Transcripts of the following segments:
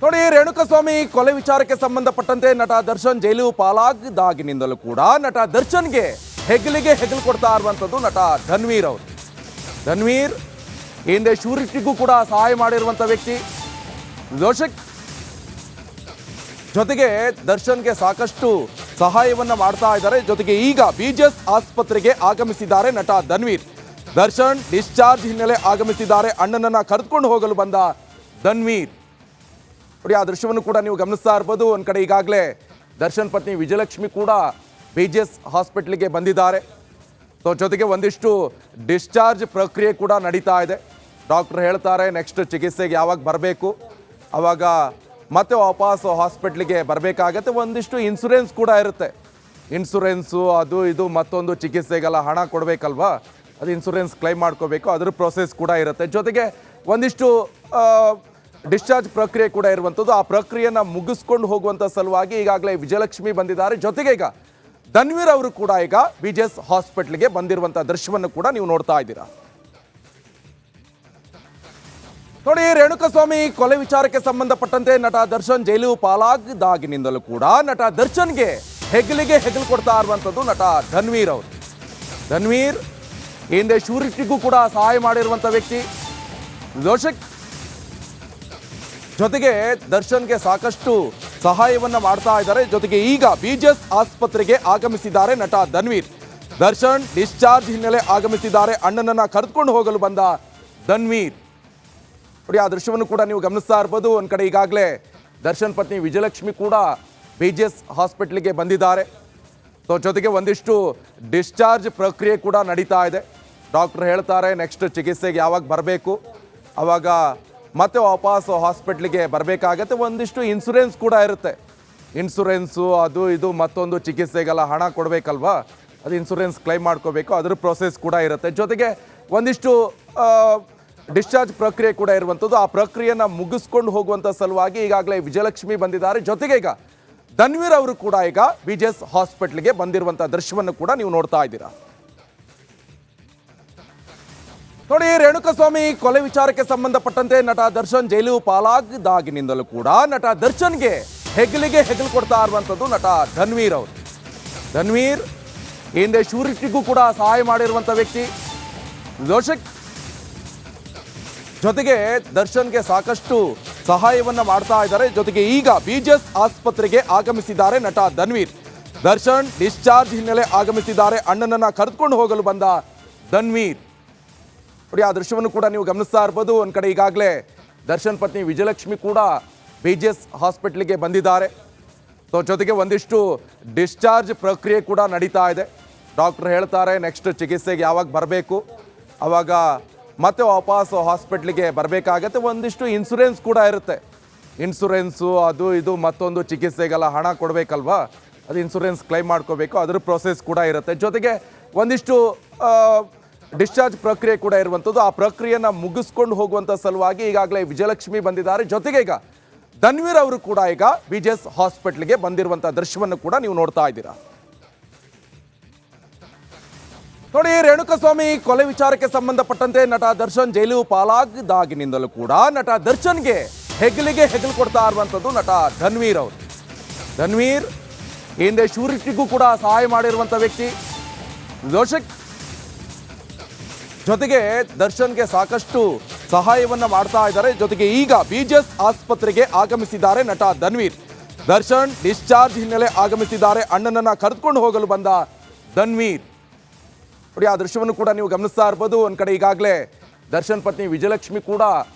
ನೋಡಿ, ರೇಣುಕಸ್ವಾಮಿ ಕೊಲೆ ವಿಚಾರಕ್ಕೆ ಸಂಬಂಧಪಟ್ಟಂತೆ ನಟ ದರ್ಶನ್ ಜೈಲು ಪಾಲಾಗಿದ್ದಾಗಿನಿಂದಲೂ ಕೂಡ ನಟ ದರ್ಶನ್ಗೆ ಹೆಗಲಿಗೆ ಹೆಗಲು ಕೊಡ್ತಾ ಇರುವಂಥದ್ದು ನಟ ಧನ್ವೀರ್ ಅವರು. ಧನ್ವೀರ್ ಹಿಂದೆ ಶೂರಿಟಿಗೂ ಕೂಡ ಸಹಾಯ ಮಾಡಿರುವಂಥ ವ್ಯಕ್ತಿ. ಜೊತೆಗೆ ದರ್ಶನ್ಗೆ ಸಾಕಷ್ಟು ಸಹಾಯವನ್ನ ಮಾಡ್ತಾ ಇದ್ದಾರೆ. ಜೊತೆಗೆ ಈಗ ಬಿಜೆಎಸ್ ಆಸ್ಪತ್ರೆಗೆ ಆಗಮಿಸಿದ್ದಾರೆ ನಟ ಧನ್ವೀರ್. ದರ್ಶನ್ ಡಿಸ್ಚಾರ್ಜ್ ಹಿನ್ನೆಲೆ ಆಗಮಿಸಿದ್ದಾರೆ. ಅಣ್ಣನನ್ನ ಕರೆದುಕೊಂಡು ಹೋಗಲು ಬಂದ ಧನ್ವೀರ್. ನೋಡಿ, ಆ ದೃಶ್ಯವನ್ನು ಕೂಡ ನೀವು ಗಮನಿಸ್ತಾ ಇರ್ಬೋದು. ಒಂದು ಕಡೆ ಈಗಾಗಲೇ ದರ್ಶನ್ ಪತ್ನಿ ವಿಜಯಲಕ್ಷ್ಮಿ ಕೂಡ ಬಿಜೆಎಸ್ ಹಾಸ್ಪಿಟ್ಲಿಗೆ ಬಂದಿದ್ದಾರೆ. ಸೊ ಜೊತೆಗೆ ಒಂದಿಷ್ಟು ಡಿಸ್ಚಾರ್ಜ್ ಪ್ರಕ್ರಿಯೆ ಕೂಡ ನಡೀತಾ ಇದೆ. ಡಾಕ್ಟರ್ ಹೇಳ್ತಾರೆ ನೆಕ್ಸ್ಟ್ ಚಿಕಿತ್ಸೆಗೆ ಯಾವಾಗ ಬರಬೇಕು, ಆವಾಗ ಮತ್ತೆ ವಾಪಸ್ ಹಾಸ್ಪಿಟ್ಲಿಗೆ ಬರಬೇಕಾಗತ್ತೆ. ಒಂದಿಷ್ಟು ಇನ್ಶೂರೆನ್ಸ್ ಕೂಡ ಇರುತ್ತೆ. ಇನ್ಶೂರೆನ್ಸು ಅದು ಇದು ಮತ್ತೊಂದು ಚಿಕಿತ್ಸೆಗೆಲ್ಲ ಹಣ ಕೊಡಬೇಕಲ್ವಾ, ಅದು ಇನ್ಶೂರೆನ್ಸ್ ಕ್ಲೈಮ್ ಮಾಡ್ಕೋಬೇಕು, ಅದ್ರ ಪ್ರೊಸೆಸ್ ಕೂಡ ಇರುತ್ತೆ. ಜೊತೆಗೆ ಒಂದಿಷ್ಟು ಡಿಸ್ಚಾರ್ಜ್ ಪ್ರಕ್ರಿಯೆ ಕೂಡ ಇರುವಂಥದ್ದು. ಆ ಪ್ರಕ್ರಿಯೆಯನ್ನು ಮುಗಿಸ್ಕೊಂಡು ಹೋಗುವಂಥ ಸಲುವಾಗಿ ಈಗಾಗಲೇ ವಿಜಯಲಕ್ಷ್ಮಿ ಬಂದಿದ್ದಾರೆ. ಜೊತೆಗೆ ಈಗ ಧನ್ವೀರ್ ಅವರು ಕೂಡ ಈಗ ಬಿಜೆಎಸ್ ಹಾಸ್ಪಿಟ್ಲಿಗೆ ಬಂದಿರುವಂಥ ದೃಶ್ಯವನ್ನು ಕೂಡ ನೀವು ನೋಡ್ತಾ ಇದ್ದೀರಾ. ನೋಡಿ, ರೇಣುಕಸ್ವಾಮಿ ಕೊಲೆ ವಿಚಾರಕ್ಕೆ ಸಂಬಂಧಪಟ್ಟಂತೆ ನಟ ದರ್ಶನ್ ಜೈಲು ಪಾಲಾಗಿದ್ದಾಗಿನಿಂದಲೂ ಕೂಡ ನಟ ದರ್ಶನ್ಗೆ ಹೆಗಲಿಗೆ ಹೆಗಲು ಕೊಡ್ತಾ ಇರುವಂಥದ್ದು ನಟ ಧನ್ವೀರ್ ಅವರು. ಧನ್ವೀರ್ ಹಿಂದೆ ಶೂರಿಟಿಗೂ ಕೂಡ ಸಹಾಯ ಮಾಡಿರುವಂಥ ವ್ಯಕ್ತಿ. ಜೊತೆಗೆ ದರ್ಶನ್ಗೆ ಸಾಕಷ್ಟು ಸಹಾಯವನ್ನ ಮಾಡ್ತಾ ಇದ್ದಾರೆ. ಜೊತೆಗೆ ಈಗ ಬಿಜೆಎಸ್ ಆಸ್ಪತ್ರೆಗೆ ಆಗಮಿಸಿದ್ದಾರೆ ನಟ ಧನ್ವೀರ್. ದರ್ಶನ್ ಡಿಸ್ಚಾರ್ಜ್ ಹಿನ್ನೆಲೆ ಆಗಮಿಸಿದ್ದಾರೆ. ಅಣ್ಣನನ್ನ ಕರೆದುಕೊಂಡು ಹೋಗಲು ಬಂದ ಧನ್ವೀರ್. ನೋಡಿ, ಆ ದೃಶ್ಯವನ್ನು ಕೂಡ ನೀವು ಗಮನಿಸ್ತಾ ಇರ್ಬೋದು. ಒಂದು ಕಡೆ ಈಗಾಗಲೇ ದರ್ಶನ್ ಪತ್ನಿ ವಿಜಯಲಕ್ಷ್ಮಿ ಕೂಡ ಬಿಜೆಎಸ್ ಹಾಸ್ಪಿಟ್ಲಿಗೆ ಬಂದಿದ್ದಾರೆ. ಸೊ ಜೊತೆಗೆ ಒಂದಿಷ್ಟು ಡಿಸ್ಚಾರ್ಜ್ ಪ್ರಕ್ರಿಯೆ ಕೂಡ ನಡೀತಾ ಇದೆ. ಡಾಕ್ಟರ್ ಹೇಳ್ತಾರೆ ನೆಕ್ಸ್ಟ್ ಚಿಕಿತ್ಸೆಗೆ ಯಾವಾಗ ಬರಬೇಕು, ಆವಾಗ ಮತ್ತೆ ವಾಪಸ್ ಹಾಸ್ಪಿಟ್ಲಿಗೆ ಬರಬೇಕಾಗತ್ತೆ. ಒಂದಿಷ್ಟು ಇನ್ಶೂರೆನ್ಸ್ ಕೂಡ ಇರುತ್ತೆ. ಇನ್ಶೂರೆನ್ಸು ಅದು ಇದು ಮತ್ತೊಂದು ಚಿಕಿತ್ಸೆಗೆಲ್ಲ ಹಣ ಕೊಡಬೇಕಲ್ವಾ, ಅದು ಇನ್ಶೂರೆನ್ಸ್ ಕ್ಲೈಮ್ ಮಾಡ್ಕೋಬೇಕು, ಅದ್ರ ಪ್ರೊಸೆಸ್ ಕೂಡ ಇರುತ್ತೆ. ಜೊತೆಗೆ ಒಂದಿಷ್ಟು ಡಿಸ್ಚಾರ್ಜ್ ಪ್ರಕ್ರಿಯೆ ಕೂಡ ಇರುವಂಥದ್ದು. ಆ ಪ್ರಕ್ರಿಯೆಯನ್ನು ಮುಗಿಸ್ಕೊಂಡು ಹೋಗುವಂಥ ಸಲುವಾಗಿ ಈಗಾಗಲೇ ವಿಜಯಲಕ್ಷ್ಮಿ ಬಂದಿದ್ದಾರೆ. ಜೊತೆಗೆ ಈಗ ಧನ್ವೀರ್ ಅವರು ಕೂಡ ಈಗ ಬಿಜೆಎಸ್ ಹಾಸ್ಪಿಟ್ಲಿಗೆ ಬಂದಿರುವಂಥ ದೃಶ್ಯವನ್ನು ಕೂಡ ನೀವು ನೋಡ್ತಾ ಇದ್ದೀರಾ. ನೋಡಿ, ರೇಣುಕಸ್ವಾಮಿ ಕೊಲೆ ವಿಚಾರಕ್ಕೆ ಸಂಬಂಧಪಟ್ಟಂತೆ ನಟ ದರ್ಶನ್ ಜೈಲು ಪಾಲಾಗಿದ್ದಾಗಿನಿಂದಲೂ ಕೂಡ ನಟ ದರ್ಶನ್ಗೆ ಹೆಗಲಿಗೆ ಹೆಗಲು ಕೊಡ್ತಾ ಇರುವಂಥದ್ದು ನಟ ಧನ್ವೀರ್ ಅವರು. ಧನ್ವೀರ್ ಹಿಂದೆ ಶೂರಿಟಿಗೂ ಕೂಡ ಸಹಾಯ ಮಾಡಿರುವಂಥ ವ್ಯಕ್ತಿ. ಜೊತೆಗೆ ದರ್ಶನ್ಗೆ ಸಾಕಷ್ಟು ಸಹಾಯವನ್ನ ಮಾಡ್ತಾ ಇದ್ದಾರೆ. ಜೊತೆಗೆ ಈಗ ಬಿಜೆಎಸ್ ಆಸ್ಪತ್ರೆಗೆ ಆಗಮಿಸಿದ್ದಾರೆ ನಟ ಧನ್ವೀರ್. ದರ್ಶನ್ ಡಿಸ್ಚಾರ್ಜ್ ಹಿನ್ನೆಲೆ ಆಗಮಿಸಿದ್ದಾರೆ. ಅಣ್ಣನನ್ನ ಕರೆದುಕೊಂಡು ಹೋಗಲು ಬಂದ ಧನ್ವೀರ್. ನೋಡಿ, ಆ ದೃಶ್ಯವನ್ನು ಕೂಡ ನೀವು ಗಮನಿಸ್ತಾ ಇರ್ಬೋದು. ಒಂದು ಕಡೆ ಈಗಾಗಲೇ ದರ್ಶನ್ ಪತ್ನಿ ವಿಜಯಲಕ್ಷ್ಮಿ ಕೂಡ ಬಿಜೆಎಸ್ ಹಾಸ್ಪಿಟ್ಲಿಗೆ ಬಂದಿದ್ದಾರೆ. ಸೊ ಜೊತೆಗೆ ಒಂದಿಷ್ಟು ಡಿಸ್ಚಾರ್ಜ್ ಪ್ರಕ್ರಿಯೆ ಕೂಡ ನಡೀತಾ ಇದೆ. ಡಾಕ್ಟರ್ ಹೇಳ್ತಾರೆ ನೆಕ್ಸ್ಟ್ ಚಿಕಿತ್ಸೆಗೆ ಯಾವಾಗ ಬರಬೇಕು, ಆವಾಗ ಮತ್ತೆ ವಾಪಸ್ ಹಾಸ್ಪಿಟ್ಲಿಗೆ ಬರಬೇಕಾಗತ್ತೆ. ಒಂದಿಷ್ಟು ಇನ್ಶೂರೆನ್ಸ್ ಕೂಡ ಇರುತ್ತೆ. ಇನ್ಶೂರೆನ್ಸು ಅದು ಇದು ಮತ್ತೊಂದು ಚಿಕಿತ್ಸೆಗೆಲ್ಲ ಹಣ ಕೊಡಬೇಕಲ್ವಾ, ಅದು ಇನ್ಶೂರೆನ್ಸ್ ಕ್ಲೈಮ್ ಮಾಡ್ಕೋಬೇಕು, ಅದ್ರ ಪ್ರೊಸೆಸ್ ಕೂಡ ಇರುತ್ತೆ. ಜೊತೆಗೆ ಒಂದಿಷ್ಟು ಡಿಸ್ಚಾರ್ಜ್ ಪ್ರಕ್ರಿಯೆ ಕೂಡ ಇರುವಂಥದ್ದು. ಆ ಪ್ರಕ್ರಿಯೆಯನ್ನು ಮುಗಿಸ್ಕೊಂಡು ಹೋಗುವಂಥ ಸಲುವಾಗಿ ಈಗಾಗಲೇ ವಿಜಯಲಕ್ಷ್ಮಿ ಬಂದಿದ್ದಾರೆ. ಜೊತೆಗೆ ಈಗ ಧನ್ವೀರ್ ಅವರು ಕೂಡ ಈಗ ಬಿಜೆಎಸ್ ಹಾಸ್ಪಿಟ್ಲಿಗೆ ಬಂದಿರುವಂಥ ದೃಶ್ಯವನ್ನು ಕೂಡ ನೀವು ನೋಡ್ತಾ ಇದ್ದೀರಾ. ನೋಡಿ, ರೇಣುಕಸ್ವಾಮಿ ಕೊಲೆ ವಿಚಾರಕ್ಕೆ ಸಂಬಂಧಪಟ್ಟಂತೆ ನಟ ದರ್ಶನ್ ಜೈಲು ಪಾಲಾಗಿದ್ದಾಗಿನಿಂದಲೂ ಕೂಡ ನಟ ದರ್ಶನ್ಗೆ ಹೆಗಲಿಗೆ ಹೆಗಲು ಕೊಡ್ತಾ ಇರುವಂಥದ್ದು ನಟ ಧನ್ವೀರ್ ಅವರು. ಧನ್ವೀರ್ ಹಿಂದೆ ಶೂರಿಟಿಗೂ ಕೂಡ ಸಹಾಯ ಮಾಡಿರುವಂಥ ವ್ಯಕ್ತಿ. ಜೊತೆಗೆ ದರ್ಶನ್ಗೆ ಸಾಕಷ್ಟು ಸಹಾಯವನ್ನ ಮಾಡ್ತಾ ಇದ್ದಾರೆ. ಜೊತೆಗೆ ಈಗ ಬಿಜೆಎಸ್ ಆಸ್ಪತ್ರೆಗೆ ಆಗಮಿಸಿದ್ದಾರೆ ನಟ ಧನ್ವೀರ್. ದರ್ಶನ್ ಡಿಸ್ಚಾರ್ಜ್ ಹಿನ್ನೆಲೆ ಆಗಮಿಸಿದ್ದಾರೆ. ಅಣ್ಣನನ್ನ ಕರೆದುಕೊಂಡು ಹೋಗಲು ಬಂದ ಧನ್ವೀರ್. ನೋಡಿ, ಆ ದೃಶ್ಯವನ್ನು ಕೂಡ ನೀವು ಗಮನಿಸ್ತಾ ಇರ್ಬೋದು. ಒಂದು ಕಡೆ ಈಗಾಗಲೇ ದರ್ಶನ್ ಪತ್ನಿ ವಿಜಯಲಕ್ಷ್ಮಿ ಕೂಡ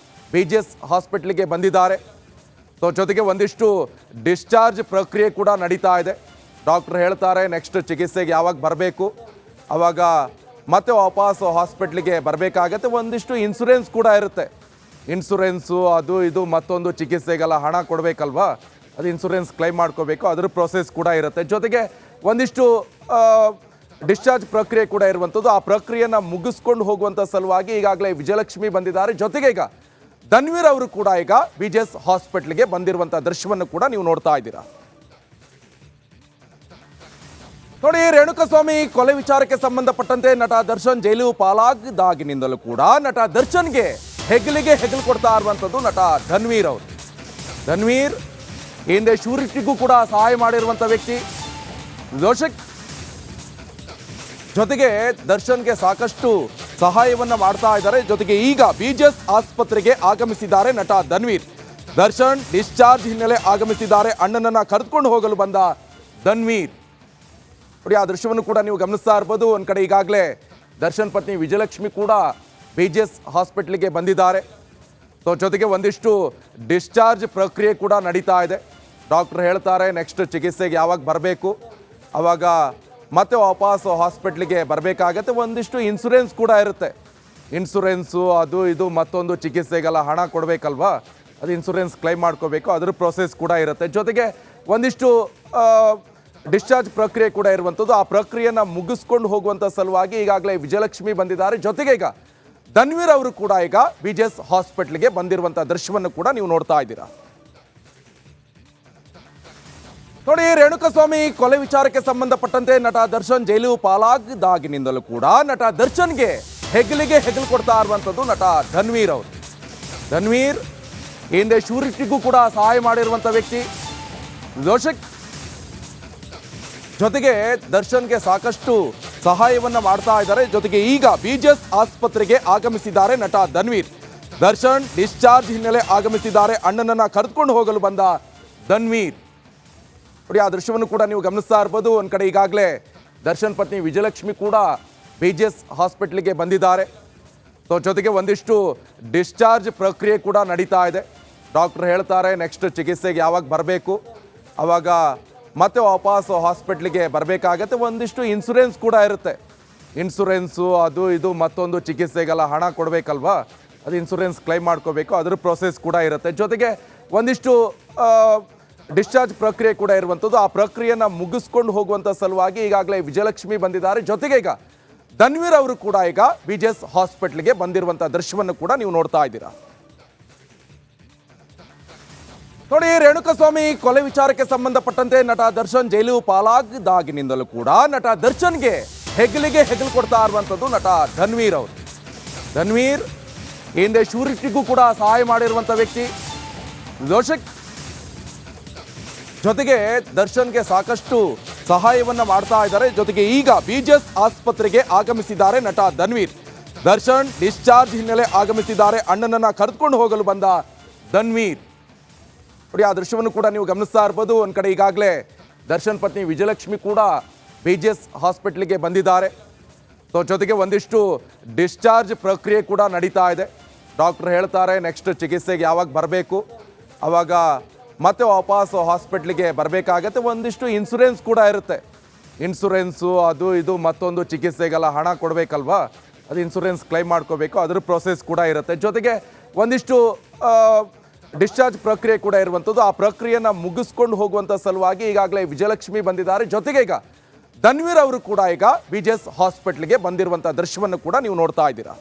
ಬಿಜೆಎಸ್ ಹಾಸ್ಪಿಟ್ಲಿಗೆ ಬಂದಿದ್ದಾರೆ. ಸೊ ಜೊತೆಗೆ ಒಂದಿಷ್ಟು ಡಿಸ್ಚಾರ್ಜ್ ಪ್ರಕ್ರಿಯೆ ಕೂಡ ನಡೀತಾ ಇದೆ. ಡಾಕ್ಟರ್ ಹೇಳ್ತಾರೆ ನೆಕ್ಸ್ಟ್ ಚಿಕಿತ್ಸೆಗೆ ಯಾವಾಗ ಬರಬೇಕು, ಆವಾಗ ಮತ್ತೆ ವಾಪಸ್ ಹಾಸ್ಪಿಟ್ಲಿಗೆ ಬರಬೇಕಾಗತ್ತೆ. ಒಂದಿಷ್ಟು ಇನ್ಶೂರೆನ್ಸ್ ಕೂಡ ಇರುತ್ತೆ. ಇನ್ಶೂರೆನ್ಸು ಅದು ಇದು ಮತ್ತೊಂದು ಚಿಕಿತ್ಸೆಗೆಲ್ಲ ಹಣ ಕೊಡಬೇಕಲ್ವಾ, ಅದು ಇನ್ಶೂರೆನ್ಸ್ ಕ್ಲೈಮ್ ಮಾಡ್ಕೋಬೇಕು, ಅದ್ರ ಪ್ರೊಸೆಸ್ ಕೂಡ ಇರುತ್ತೆ. ಜೊತೆಗೆ ಒಂದಿಷ್ಟು ಡಿಸ್ಚಾರ್ಜ್ ಪ್ರಕ್ರಿಯೆ ಕೂಡ ಇರುವಂಥದ್ದು. ಆ ಪ್ರಕ್ರಿಯೆಯನ್ನು ಮುಗಿಸ್ಕೊಂಡು ಹೋಗುವಂಥ ಸಲುವಾಗಿ ಈಗಾಗಲೇ ವಿಜಯಲಕ್ಷ್ಮಿ ಬಂದಿದ್ದಾರೆ. ಜೊತೆಗೆ ಈಗ ಧನ್ವೀರ್ ಅವರು ಕೂಡ ಈಗ ಬಿಜೆಎಸ್ ಹಾಸ್ಪಿಟ್ಲಿಗೆ ಬಂದಿರುವಂಥ ದೃಶ್ಯವನ್ನು ಕೂಡ ನೀವು ನೋಡ್ತಾ ಇದ್ದೀರಾ. ನೋಡಿ, ರೇಣುಕಸ್ವಾಮಿ ಕೊಲೆ ವಿಚಾರಕ್ಕೆ ಸಂಬಂಧಪಟ್ಟಂತೆ ನಟ ದರ್ಶನ್ ಜೈಲು ಪಾಲಾಗಿದ್ದಾಗಿನಿಂದಲೂ ಕೂಡ ನಟ ದರ್ಶನ್ಗೆ ಹೆಗಲಿಗೆ ಹೆಗಲು ಕೊಡ್ತಾ ಇರುವಂಥದ್ದು ನಟ ಧನ್ವೀರ್ ಅವರು. ಧನ್ವೀರ್ ಹಿಂದೆ ಶೂರಿಟಿಗೂ ಕೂಡ ಸಹಾಯ ಮಾಡಿರುವಂಥ ವ್ಯಕ್ತಿ. ಜೊತೆಗೆ ದರ್ಶನ್ಗೆ ಸಾಕಷ್ಟು ಸಹಾಯವನ್ನ ಮಾಡ್ತಾ ಇದ್ದಾರೆ. ಜೊತೆಗೆ ಈಗ ಬಿಜೆಎಸ್ ಆಸ್ಪತ್ರೆಗೆ ಆಗಮಿಸಿದ್ದಾರೆ ನಟ ಧನ್ವೀರ್. ದರ್ಶನ್ ಡಿಸ್ಚಾರ್ಜ್ ಹಿನ್ನೆಲೆ ಆಗಮಿಸಿದ್ದಾರೆ. ಅಣ್ಣನನ್ನ ಕರೆದುಕೊಂಡು ಹೋಗಲು ಬಂದ ಧನ್ವೀರ್. ನೋಡಿ, ಆ ದೃಶ್ಯವನ್ನು ಕೂಡ ನೀವು ಗಮನಿಸ್ತಾ ಇರ್ಬೋದು. ಒಂದ್ ಕಡೆ ಈಗಾಗಲೇ ದರ್ಶನ್ ಪತ್ನಿ ವಿಜಯಲಕ್ಷ್ಮಿ ಕೂಡ ಬಿಜೆಎಸ್ ಹಾಸ್ಪಿಟ್ಲಿಗೆ ಬಂದಿದ್ದಾರೆ. ಸೊ ಜೊತೆಗೆ ಒಂದಿಷ್ಟು ಡಿಸ್ಚಾರ್ಜ್ ಪ್ರಕ್ರಿಯೆ ಕೂಡ ನಡೀತಾ ಇದೆ. ಡಾಕ್ಟರ್ ಹೇಳ್ತಾರೆ ನೆಕ್ಸ್ಟ್ ಚಿಕಿತ್ಸೆಗೆ ಯಾವಾಗ ಬರಬೇಕು, ಆವಾಗ ಮತ್ತೆ ವಾಪಸ್ ಹಾಸ್ಪಿಟ್ಲಿಗೆ ಬರಬೇಕಾಗತ್ತೆ. ಒಂದಿಷ್ಟು ಇನ್ಶೂರೆನ್ಸ್ ಕೂಡ ಇರುತ್ತೆ. ಇನ್ಶೂರೆನ್ಸು ಅದು ಇದು ಮತ್ತೊಂದು ಚಿಕಿತ್ಸೆಗೆಲ್ಲ ಹಣ ಕೊಡಬೇಕಲ್ವಾ, ಅದು ಇನ್ಶೂರೆನ್ಸ್ ಕ್ಲೈಮ್ ಮಾಡ್ಕೋಬೇಕು, ಅದ್ರ ಪ್ರೊಸೆಸ್ ಕೂಡ ಇರುತ್ತೆ. ಜೊತೆಗೆ ಒಂದಿಷ್ಟು ಡಿಸ್ಚಾರ್ಜ್ ಪ್ರಕ್ರಿಯೆ ಕೂಡ ಇರುವಂಥದ್ದು. ಆ ಪ್ರಕ್ರಿಯೆನ ಮುಗಿಸ್ಕೊಂಡು ಹೋಗುವಂಥ ಸಲುವಾಗಿ ಈಗಾಗಲೇ ವಿಜಯಲಕ್ಷ್ಮಿ ಬಂದಿದ್ದಾರೆ. ಜೊತೆಗೆ ಈಗ ಧನ್ವೀರ್ ಅವರು ಕೂಡ ಈಗ ಬಿಜೆಎಸ್ ಹಾಸ್ಪಿಟ್ಲಿಗೆ ಬಂದಿರುವಂಥ ದೃಶ್ಯವನ್ನು ಕೂಡ ನೀವು ನೋಡ್ತಾ ಇದ್ದೀರಾ. ನೋಡಿ, ರೇಣುಕಸ್ವಾಮಿ ಕೊಲೆ ವಿಚಾರಕ್ಕೆ ಸಂಬಂಧಪಟ್ಟಂತೆ ನಟ ದರ್ಶನ್ ಜೈಲು ಪಾಲಾಗಿದ್ದಾಗಿನಿಂದಲೂ ಕೂಡ ನಟ ದರ್ಶನ್ಗೆ ಹೆಗಲಿಗೆ ಹೆಗಲು ಕೊಡ್ತಾ ಇರುವಂಥದ್ದು ನಟ ಧನ್ವೀರ್ ಅವರು. ಧನ್ವೀರ್ ಹಿಂದೆ ಶೂರಿಟಿಗೂ ಕೂಡ ಸಹಾಯ ಮಾಡಿರುವಂಥ ವ್ಯಕ್ತಿ. ಜೊತೆಗೆ ದರ್ಶನ್ಗೆ ಸಾಕಷ್ಟು ಸಹಾಯವನ್ನ ಮಾಡ್ತಾ ಇದ್ದಾರೆ. ಜೊತೆಗೆ ಈಗ ಬಿಜೆಎಸ್ ಆಸ್ಪತ್ರೆಗೆ ಆಗಮಿಸಿದ್ದಾರೆ ನಟ ಧನ್ವೀರ್. ದರ್ಶನ್ ಡಿಸ್ಚಾರ್ಜ್ ಹಿನ್ನೆಲೆ ಆಗಮಿಸಿದ್ದಾರೆ. ಅಣ್ಣನನ್ನ ಕರೆದುಕೊಂಡು ಹೋಗಲು ಬಂದ ಧನ್ವೀರ್. ನೋಡಿ, ಆ ದೃಶ್ಯವನ್ನು ಕೂಡ ನೀವು ಗಮನಿಸ್ತಾ ಇರ್ಬೋದು. ಒಂದ್ ಕಡೆ ಈಗಾಗಲೇ ದರ್ಶನ್ ಪತ್ನಿ ವಿಜಯಲಕ್ಷ್ಮಿ ಕೂಡ ಬಿಜೆಎಸ್ ಹಾಸ್ಪಿಟ್ಲಿಗೆ ಬಂದಿದ್ದಾರೆ. ಸೊ ಜೊತೆಗೆ ಒಂದಿಷ್ಟು ಡಿಸ್ಚಾರ್ಜ್ ಪ್ರಕ್ರಿಯೆ ಕೂಡ ನಡೀತಾ ಇದೆ. ಡಾಕ್ಟರ್ ಹೇಳ್ತಾರೆ ನೆಕ್ಸ್ಟ್ ಚಿಕಿತ್ಸೆಗೆ ಯಾವಾಗ ಬರಬೇಕು, ಆವಾಗ ಮತ್ತೆ ವಾಪಸ್ ಹಾಸ್ಪಿಟ್ಲಿಗೆ ಬರಬೇಕಾಗತ್ತೆ. ಒಂದಿಷ್ಟು ಇನ್ಶೂರೆನ್ಸ್ ಕೂಡ ಇರುತ್ತೆ. ಇನ್ಶೂರೆನ್ಸು ಅದು ಇದು ಮತ್ತೊಂದು ಚಿಕಿತ್ಸೆಗೆಲ್ಲ ಹಣ ಕೊಡಬೇಕಲ್ವಾ, ಅದು ಇನ್ಶೂರೆನ್ಸ್ ಕ್ಲೈಮ್ ಮಾಡ್ಕೋಬೇಕು, ಅದ್ರ ಪ್ರೊಸೆಸ್ ಕೂಡ ಇರುತ್ತೆ. ಜೊತೆಗೆ ಒಂದಿಷ್ಟು ಡಿಸ್ಚಾರ್ಜ್ ಪ್ರಕ್ರಿಯೆ ಕೂಡ ಇರುವಂಥದ್ದು. ಆ ಪ್ರಕ್ರಿಯೆನ ಮುಗಿಸ್ಕೊಂಡು ಹೋಗುವಂಥ ಸಲುವಾಗಿ ಈಗಾಗಲೇ ವಿಜಯಲಕ್ಷ್ಮಿ ಬಂದಿದ್ದಾರೆ. ಜೊತೆಗೆ ಈಗ ಧನ್ವೀರ್ ಅವರು ಕೂಡ ಈಗ ಬಿಜೆಎಸ್ ಹಾಸ್ಪಿಟ್ಲಿಗೆ ಬಂದಿರುವಂಥ ದೃಶ್ಯವನ್ನು ಕೂಡ ನೀವು ನೋಡ್ತಾ ಇದ್ದೀರಾ. ನೋಡಿ, ರೇಣುಕಸ್ವಾಮಿ ಕೊಲೆ ವಿಚಾರಕ್ಕೆ ಸಂಬಂಧಪಟ್ಟಂತೆ ನಟ ದರ್ಶನ್ ಜೈಲು ಪಾಲಾಗಿದ್ದಾಗಿನಿಂದಲೂ ಕೂಡ ನಟ ದರ್ಶನ್ಗೆ ಹೆಗಲಿಗೆ ಹೆಗಲು ಕೊಡ್ತಾ ಇರುವಂಥದ್ದು ನಟ ಧನ್ವೀರ್ ಅವರು. ಧನ್ವೀರ್ ಹಿಂದೆ ಶೂರಿಟಿಗೂ ಕೂಡ ಸಹಾಯ ಮಾಡಿರುವಂಥ ವ್ಯಕ್ತಿ. ಜೊತೆಗೆ ದರ್ಶನ್ಗೆ ಸಾಕಷ್ಟು ಸಹಾಯವನ್ನ ಮಾಡ್ತಾ ಇದ್ದಾರೆ. ಜೊತೆಗೆ ಈಗ ಬಿಜೆಎಸ್ ಆಸ್ಪತ್ರೆಗೆ ಆಗಮಿಸಿದ್ದಾರೆ ನಟ ಧನ್ವೀರ್. ದರ್ಶನ್ ಡಿಸ್ಚಾರ್ಜ್ ಹಿನ್ನೆಲೆ ಆಗಮಿಸಿದ್ದಾರೆ. ಅಣ್ಣನನ್ನ ಕರೆದುಕೊಂಡು ಹೋಗಲು ಬಂದ ಧನ್ವೀರ್. ನೋಡಿ, ಆ ದೃಶ್ಯವನ್ನು ಕೂಡ ನೀವು ಗಮನಿಸ್ತಾ ಇರ್ಬೋದು. ಒಂದ್ ಕಡೆ ಈಗಾಗಲೇ ದರ್ಶನ್ ಪತ್ನಿ ವಿಜಯಲಕ್ಷ್ಮಿ ಕೂಡ ಬಿಜೆಎಸ್ ಹಾಸ್ಪಿಟ್ಲಿಗೆ ಬಂದಿದ್ದಾರೆ. ಸೊ ಜೊತೆಗೆ ಒಂದಿಷ್ಟು ಡಿಸ್ಚಾರ್ಜ್ ಪ್ರಕ್ರಿಯೆ ಕೂಡ ನಡೀತಾ ಇದೆ. ಡಾಕ್ಟರ್ ಹೇಳ್ತಾರೆ ನೆಕ್ಸ್ಟ್ ಚಿಕಿತ್ಸೆಗೆ ಯಾವಾಗ ಬರಬೇಕು, ಆವಾಗ ಮತ್ತೆ ವಾಪಸ್ ಹಾಸ್ಪಿಟ್ಲಿಗೆ ಬರಬೇಕಾಗತ್ತೆ. ಒಂದಿಷ್ಟು ಇನ್ಶೂರೆನ್ಸ್ ಕೂಡ ಇರುತ್ತೆ. ಇನ್ಶೂರೆನ್ಸು ಅದು ಇದು ಮತ್ತೊಂದು ಚಿಕಿತ್ಸೆಗೆಲ್ಲ ಹಣ ಕೊಡಬೇಕಲ್ವಾ, ಅದು ಇನ್ಶೂರೆನ್ಸ್ ಕ್ಲೈಮ್ ಮಾಡ್ಕೋಬೇಕು, ಅದ್ರ ಪ್ರೊಸೆಸ್ ಕೂಡ ಇರುತ್ತೆ. ಜೊತೆಗೆ ಒಂದಿಷ್ಟು ಡಿಸ್ಚಾರ್ಜ್ ಪ್ರಕ್ರಿಯೆ ಕೂಡ ಇರುವಂಥದ್ದು. ಆ ಪ್ರಕ್ರಿಯೆನ ಮುಗಿಸ್ಕೊಂಡು ಹೋಗುವಂಥ ಸಲುವಾಗಿ ಈಗಾಗಲೇ ವಿಜಯಲಕ್ಷ್ಮಿ ಬಂದಿದ್ದಾರೆ. ಜೊತೆಗೆ ಈಗ ಧನ್ವೀರ್ ಅವರು ಕೂಡ ಈಗ ಬಿಜೆಎಸ್ ಹಾಸ್ಪಿಟ್ಲಿಗೆ ಬಂದಿರುವಂಥ ದೃಶ್ಯವನ್ನು ಕೂಡ ನೀವು ನೋಡ್ತಾ ಇದ್ದೀರಾ.